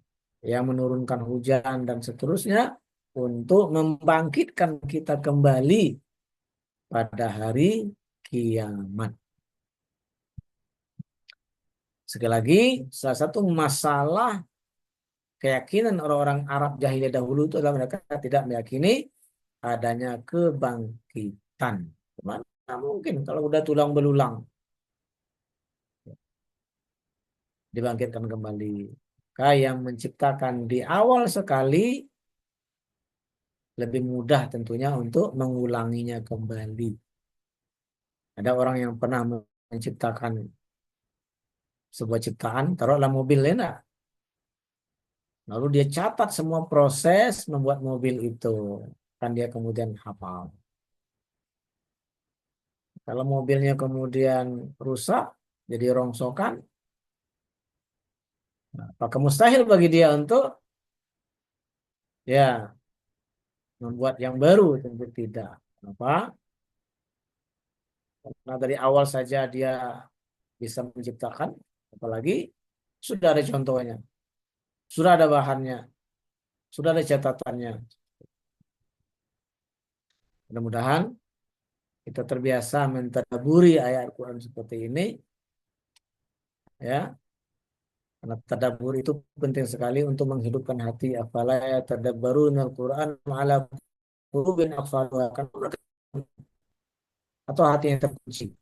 yang menurunkan hujan dan seterusnya untuk membangkitkan kita kembali pada hari kiamat. Sekali lagi, salah satu masalah keyakinan orang-orang Arab jahiliyah dahulu itu adalah mereka tidak meyakini adanya kebangkitan. Mana mungkin kalau udah tulang belulang dibangkitkan kembali. Kayak yang menciptakan di awal sekali lebih mudah tentunya untuk mengulanginya kembali. Ada orang yang pernah menciptakan sebuah ciptaan, taruhlah mobil enak. Lalu dia catat semua proses membuat mobil itu. Kan dia kemudian hafal. Kalau mobilnya kemudian rusak, jadi rongsokan, apakah mustahil bagi dia untuk ya membuat yang baru? Tentu tidak. Kenapa? Karena dari awal saja dia bisa menciptakan, apalagi sudah ada contohnya, sudah ada bahannya, sudah ada catatannya. Mudah-mudahan kita terbiasa mentadabburi ayat Al-Quran seperti ini, ya. Karena tadabbur itu penting sekali untuk menghidupkan hati. Afala yatadabbaruna Al-Quran ala qulubin aqfaluha. Atau hati yang terkunci.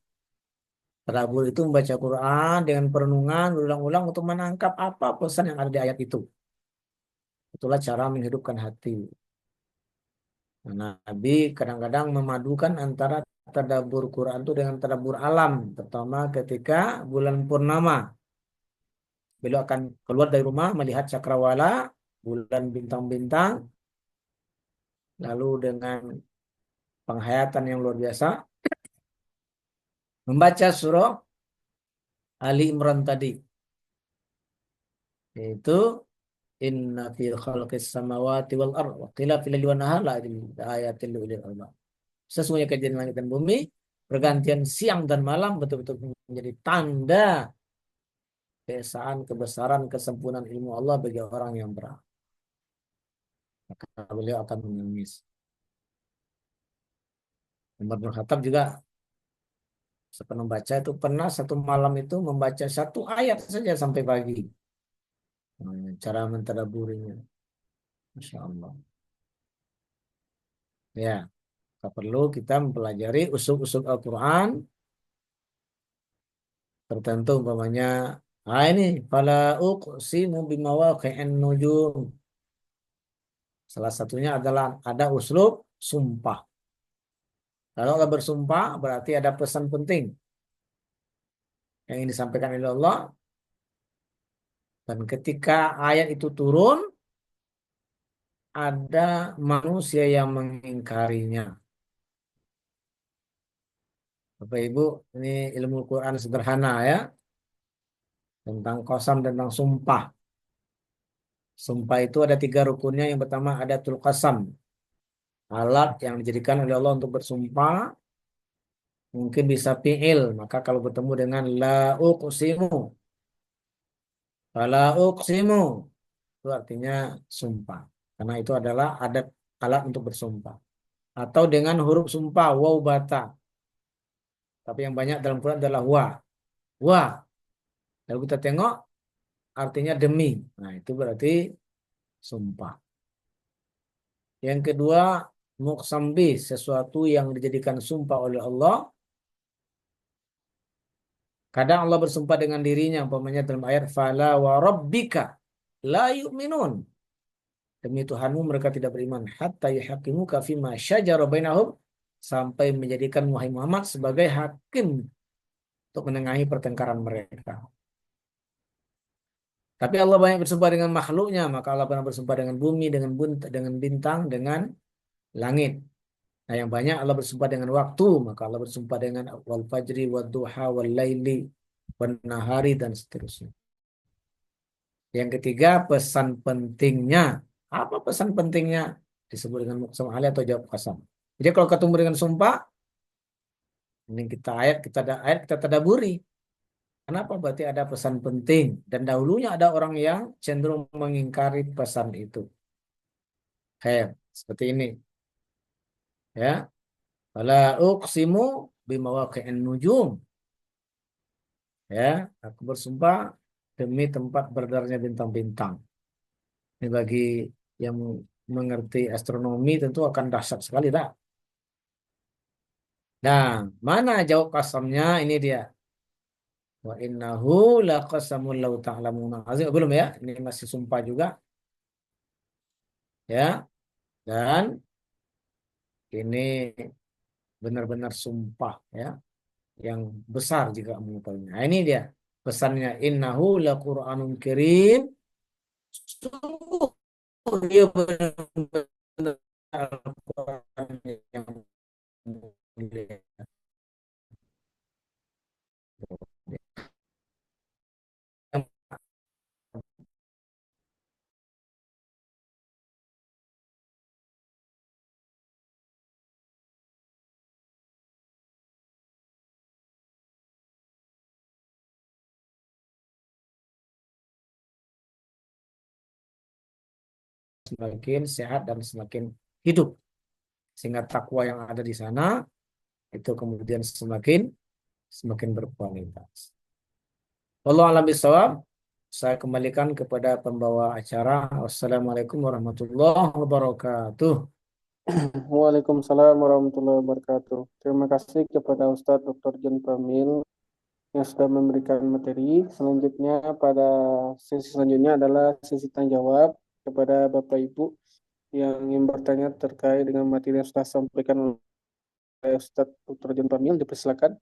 Tadabbur itu membaca Quran dengan perenungan berulang-ulang untuk menangkap apa pesan yang ada di ayat itu. Itulah cara menghidupkan hati. Nah, Nabi kadang-kadang memadukan antara tadabbur Quran itu dengan tadabbur alam, terutama ketika bulan purnama. Beliau akan keluar dari rumah melihat cakrawala, bulan bintang-bintang, lalu dengan penghayatan yang luar biasa, membaca surah Ali Imran tadi, yaitu Inna fi khalqis samawati wal ardh wa ikhtilafil laili wan nahar la ayatin li ulil albab. Sesungguhnya kejadian langit dan bumi, pergantian siang dan malam betul-betul menjadi tanda keesaan, kebesaran, kesempurnaan ilmu Allah bagi orang yang berakal. Maka beliau akan menangis. Umar bin Khattab juga pernah membaca itu, pernah satu malam itu membaca satu ayat saja sampai pagi. Cara mentadabburinya, Masya Allah. Ya, kita perlu kita mempelajari usul-usul Al-Quran tertentu, umpamanya, ini fala uqsimu bimawaqi'in nujum. Salah satunya adalah ada uslub sumpah. Kalau Allah bersumpah berarti ada pesan penting yang ingin disampaikan oleh Allah, dan ketika ayat itu turun ada manusia yang mengingkarinya. Bapak Ibu, ini ilmu Quran sederhana ya, tentang qasam, tentang sumpah. Sumpah itu ada 3 rukunnya. Yang pertama ada tul qasam, alat yang dijadikan oleh Allah untuk bersumpah, mungkin bisa fi'il. Maka kalau bertemu dengan la uqsimu, fala uqsimu, itu artinya sumpah. Karena itu adalah adat alat untuk bersumpah. Atau dengan huruf sumpah, waw bata. Tapi yang banyak dalam Quran adalah wa. Wa. Lalu kita tengok artinya demi. Nah, itu berarti sumpah. Yang kedua, muqsam bih, sesuatu yang dijadikan sumpah oleh Allah. Kadang Allah bersumpah dengan dirinya, umpamanya dalam ayat fala wa rabbika la yu'minun. Demi Tuhanmu mereka tidak beriman hatta yuhaqqimuka fima syajara bainahum, sampai menjadikan wahai Muhammad sebagai hakim untuk menengahi pertengkaran mereka. Tapi Allah banyak bersumpah dengan makhluknya, maka Allah pernah bersumpah dengan bumi, dengan bintang, dengan langit. Nah, yang banyak Allah bersumpah dengan waktu, maka Allah bersumpah dengan wal fajri wad duha wal laili wan nahari dan seterusnya. Yang ketiga, pesan pentingnya. Apa pesan pentingnya? Disebut dengan muqsam alih atau jawab qasam. Jadi kalau ketemu dengan sumpah, ini kita tadaburi. Kenapa? Berarti ada pesan penting. Dan dahulunya ada orang yang cenderung mengingkari pesan itu. Seperti ini. Ya. Fala uqsimu bimawaqi'in nujum. Ya, aku bersumpah demi tempat berdarnya bintang-bintang. Ini bagi yang mengerti astronomi tentu akan dahsyat sekali, tak? Nah, mana jawab kasamnya? Ini dia. Wa innahu laqasamul law ta'lamuna azim. Belum ya? Ini masih sumpah juga. Ya. Dan ini benar-benar sumpah ya, yang besar jika mengetahuinya. Nah, ini dia pesannya, innahu laqur'anun karim. Sungguh dia benar-benar Al-Quran yang mulia. Yang semakin sehat dan semakin hidup. Sehingga takwa yang ada di sana itu kemudian semakin semakin berkualitas. Allah alam bisawab. Saya kembalikan kepada pembawa acara. Wassalamualaikum warahmatullahi wabarakatuh.
Waalaikumsalam warahmatullahi wabarakatuh. Terima kasih kepada Ustadz Dr. Jan Pramil yang sudah memberikan materi. Selanjutnya pada sesi selanjutnya adalah sesi tanya jawab kepada Bapak Ibu yang ingin bertanya terkait dengan materi yang sudah disampaikan oleh Ustadz Dr. Jan Pramil. Dipersilakan.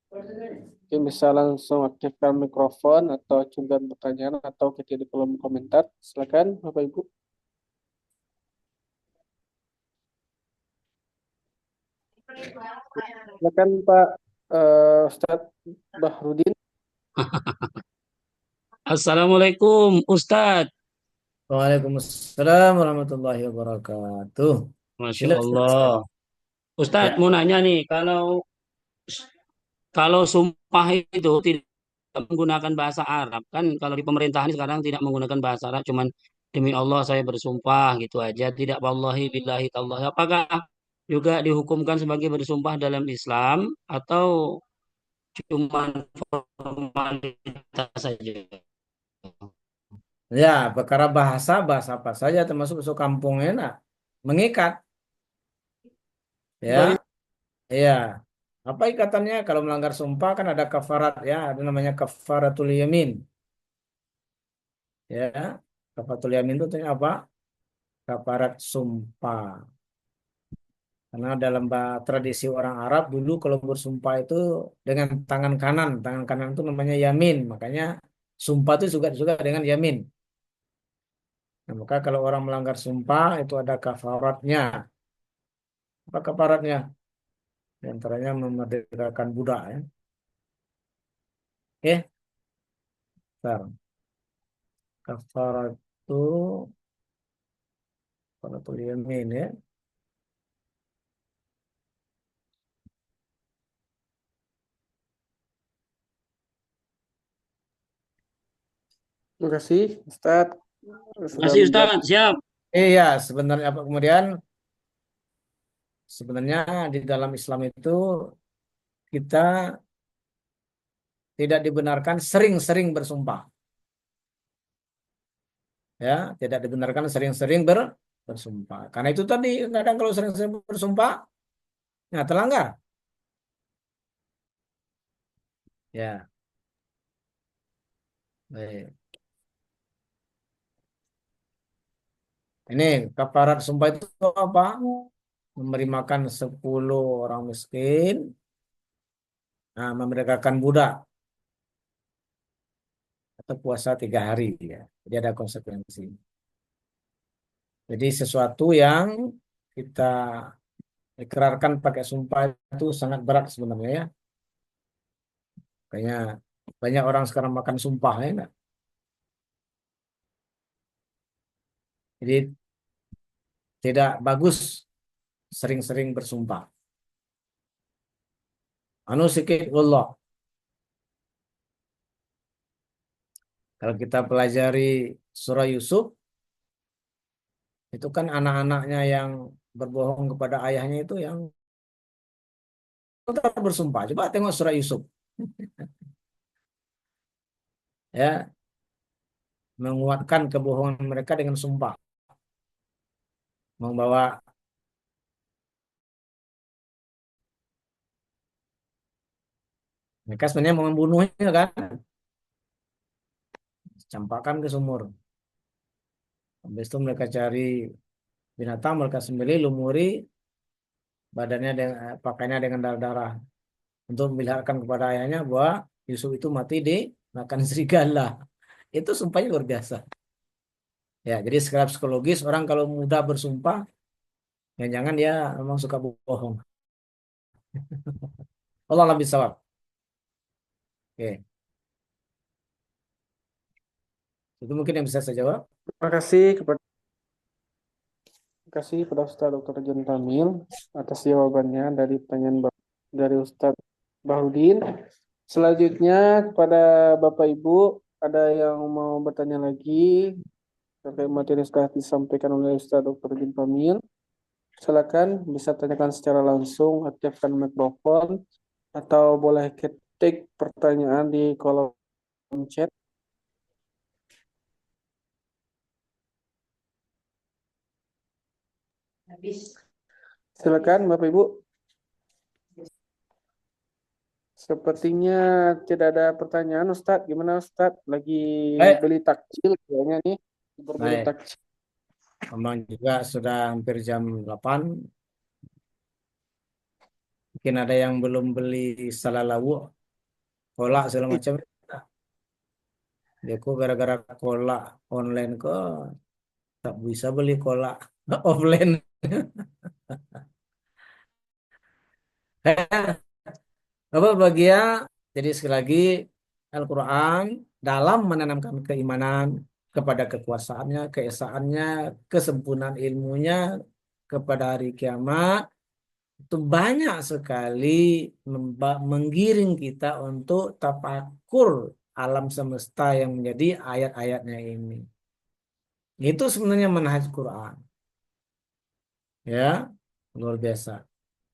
Mungkin bisa langsung aktifkan mikrofon atau ajukan pertanyaan atau ketik di kolom komentar. Silakan Bapak Ibu. Silakan Pak Ustadz Bahrudin.
Assalamualaikum Ustadz.
Waalaikumsalam warahmatullahi wabarakatuh.
Masya
Jelas, Ustaz.
Allah. Ustadz
Ya.
mau nanya nih, kalau kalau sumpah itu tidak menggunakan bahasa Arab, kan kalau di pemerintahan sekarang tidak menggunakan bahasa Arab, cuman demi Allah saya bersumpah gitu aja, tidak wallahi billahi tallahi. Apakah juga dihukumkan sebagai bersumpah dalam Islam atau cuman formalitas saja?
Ya, perkara bahasa, bahasa apa saja termasuk masuk kampungnya, nah, mengikat. Ya,
Baik,
iya. Apa ikatannya? Kalau melanggar sumpah kan ada kafarat ya, ada namanya kafaratul yamin. Ya, kafaratul yamin itu artinya apa? Kafarat sumpah. Karena dalam tradisi orang Arab dulu kalau bersumpah itu dengan tangan kanan. Tangan kanan itu namanya yamin. Makanya sumpah itu juga juga dengan yamin. Nah, maka kalau orang melanggar sumpah itu ada kafaratnya. Apa kafaratnya? Di antaranya memerdekakan budak ya. Oke, sekarang kafarat itu kafaratul yamin ya.
terima kasih Ustadz sudah
Masih
menjawab.
Ustadz, siap.
Iya, sebenarnya apa kemudian sebenarnya di dalam Islam itu kita tidak dibenarkan sering-sering bersumpah. Ya, tidak dibenarkan sering-sering bersumpah. Karena itu tadi kadang kalau sering-sering bersumpah, ya terlanggar. Ya, baik. Ini kafarat sumpah itu apa? Memberi makan 10 orang miskin, nah, memerdekakan budak atau puasa 3 hari ya. Jadi ada konsekuensi. Jadi sesuatu yang kita ikrarkan pakai sumpah itu sangat berat sebenarnya ya. Kayaknya banyak orang sekarang makan sumpah ya enggak? Jadi tidak bagus sering-sering bersumpah. Anu sikit Allah. Kalau kita pelajari surah Yusuf, itu kan anak-anaknya yang berbohong kepada ayahnya itu yang tetap bersumpah. Coba tengok surah Yusuf. Ya, menguatkan kebohongan mereka dengan sumpah. Membawa mereka sebenarnya mau membunuhnya kan, campakkan ke sumur. Habis itu mereka cari binatang, mereka sembelih, lumuri badannya dengan pakainya dengan darah-darah untuk memperlihatkan kepada ayahnya bahwa Yusuf itu mati di makan serigala. Itu sumpahnya luar biasa. Ya, jadi secara psikologis orang kalau mudah bersumpah, jangan-jangan dia memang suka bohong. Allah lebih sawab. Oke, itu mungkin yang bisa saya jawab.
Terima kasih kepada Ustaz Dr. Jan Kamil atas jawabannya dari pertanyaan dari Ustaz Bahudin. Selanjutnya kepada Bapak Ibu, ada yang mau bertanya lagi terkait materi yang sudah disampaikan oleh Ustaz Dr. Jan Kamil? Silakan bisa tanyakan secara langsung, aktifkan mikrofon, atau boleh ketik pertanyaan di kolom chat. Silakan Bapak Ibu. Sepertinya tidak ada pertanyaan Ustadz. Gimana Ustadz? Lagi
Baik,
beli takjil kayaknya nih. Berburu
baik.
takjil.
Memang juga sudah hampir jam 8. Mungkin ada yang belum beli salalawuh, kolak segala macam. Dia kok gara-gara kolak online kok tak bisa beli kolak offline. Apa bahagia? Jadi sekali lagi Al-Quran dalam menanamkan keimanan kepada kekuasaannya, keesaannya, kesempurnaan ilmunya kepada hari kiamat itu banyak sekali menggiring kita untuk tafakur alam semesta yang menjadi ayat-ayatnya ini. Itu sebenarnya manhaj Quran. Ya, luar biasa.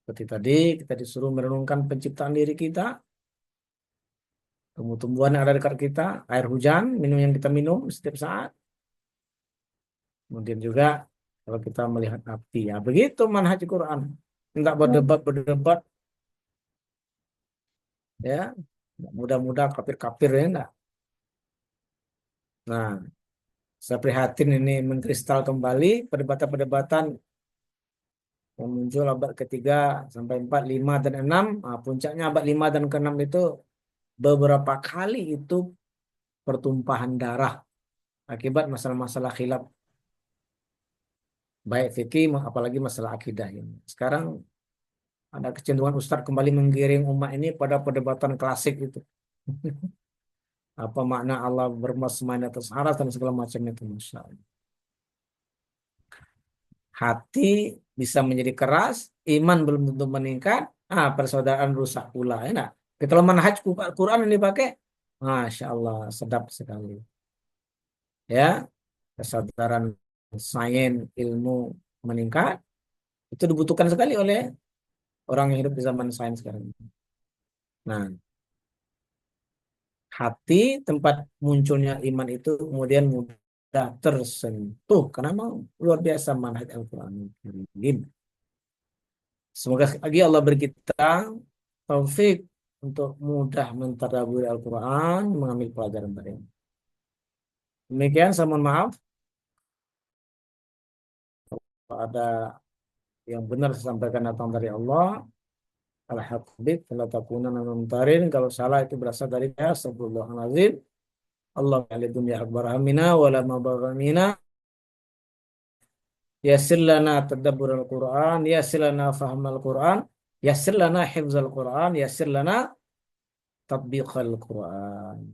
Seperti tadi kita disuruh merenungkan penciptaan diri kita, tumbuh-tumbuhan yang ada dekat kita, air hujan, minum yang kita minum setiap saat. Kemudian juga kalau kita melihat api, ya begitu manhaj Quran. Enggak berdebat, ya, mudah-mudah kafir-kafir ya enggak. Nah, saya prihatin ini mengkristal kembali perdebatan-perdebatan yang muncul abad ketiga sampai 4, 5, dan 6. Nah, puncaknya abad 5 dan ke-6 itu beberapa kali itu pertumpahan darah akibat masalah-masalah khilaf baik fikih apalagi masalah akidah ini. Sekarang ada kecenderungan Ustadz kembali menggiring umat ini pada perdebatan klasik itu. Apa makna Allah bermasma di atas aras dan segala macam itu, Masya Allah. Hati bisa menjadi keras, iman belum tentu meningkat, persaudaraan rusak pula. Ya, enggak? Kalau manhaj Quran ini dipakai, Masya Allah, sedap sekali. Ya, kesadaran sains, ilmu meningkat, itu dibutuhkan sekali oleh orang yang hidup di zaman sains sekarang. Nah, hati tempat munculnya iman itu kemudian mudah tersentuh karena memang luar biasa manhaj Al-Quran Karim. Semoga sekali lagi Allah beri kita taufik untuk mudah mentadabburi Al-Quran, mengambil pelajaran dari. Demikian, saya mohon maaf kalau ada yang benar saya sampaikan datang dari Allah. Al-Habib, kalau takuna mentarin, kalau salah itu berasal dari astagfirullahaladzim. Allah ala dunia akbar hamina wala mabaramina. Yassir lana tadabbur al-Quran, yassir lana faham al-Quran, yassir lana hifz al-Quran, yassir lana tatbiq al-Quran.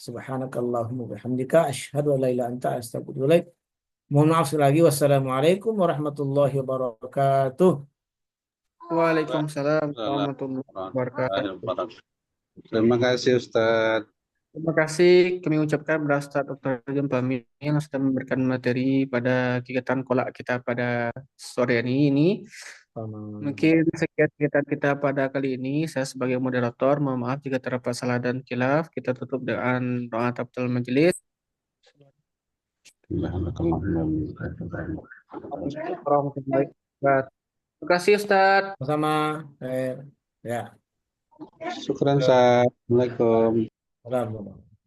Subhanakallahumma bihamdika asyhadu an la ilaha illa anta astaghfiruka wa atubu ilaik. Mohon maaf sekali lagi. Wassalamualaikum warahmatullahi wabarakatuh.
Waalaikumsalam warahmatullahi wabarakatuh.
Terima kasih Ustadz.
Terima kasih kami ucapkan kepada Ustaz Dr. Jan Kamil yang sudah memberikan materi pada kegiatan kolak kita pada sore hari ini. Mungkin sekian kegiatan kita pada kali ini. Saya sebagai moderator, mohon maaf jika terdapat salah dan khilaf. Kita tutup dengan doa tafatul majelis. Warahmatullahi wabarakatuh. Terima kasih Ustaz.
Sama-sama. Ya.
Syukran, Assalamualaikum.
Salam.